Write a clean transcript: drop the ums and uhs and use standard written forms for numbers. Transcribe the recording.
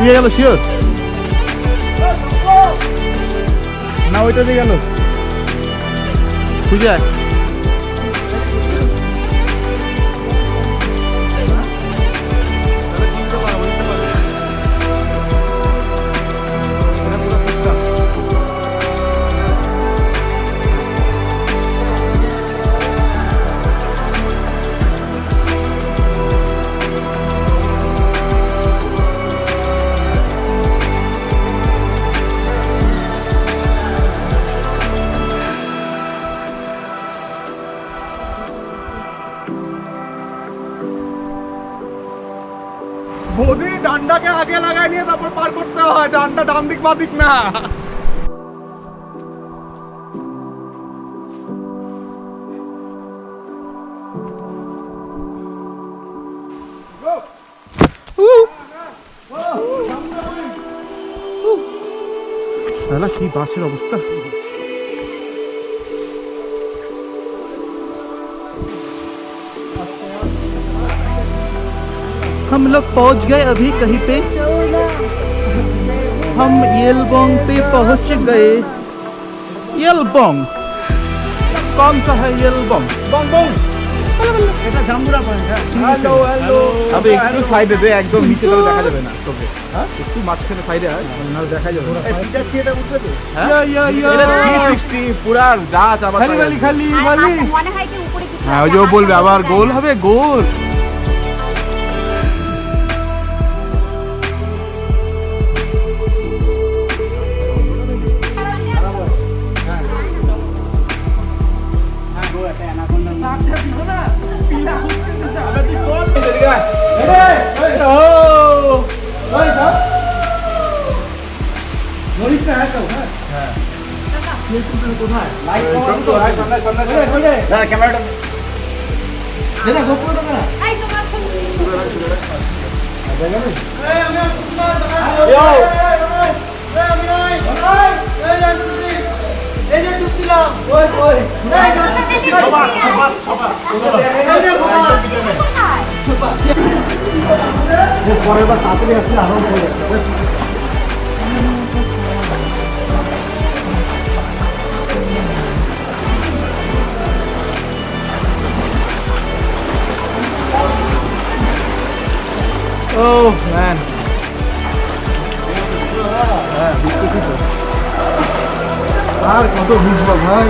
ওইদিকে গেল শিওর না ওইটা দিয়ে গেল বুঝা বৌদি ডান্ডাকে আগে লাগাই নিয়ে তারপর পার করতে হয়, ডান্ডা ডান দিক বা দিক না। কি বাসের অবস্থা, हम लोग पहुंच गए अभी कहीं पे, हम येलबोंग पे पहुंच गए। येलबोंग कौन सा है येलबोंग? বং বং এটা জাম্বুরা পয়েন্ট। হ্যালো হ্যালো, अबे একটু সাইডে দে, একদম নিচে তো দেখা যাবে না তোকে। হ্যাঁ একটু মাঝখানে সাইডে আয়, না দেখা যাবে না। এটা কি এটা উঠবে তো? এটা 360 পুরা রাত আবার খালি খালি খালি খালি মনে হয় কি উপরে কিছু হ্যাঁ ওই যে ও বলবে আবার গোল হবে, গোল। Oh man, আর কত বুঝবো ভাই।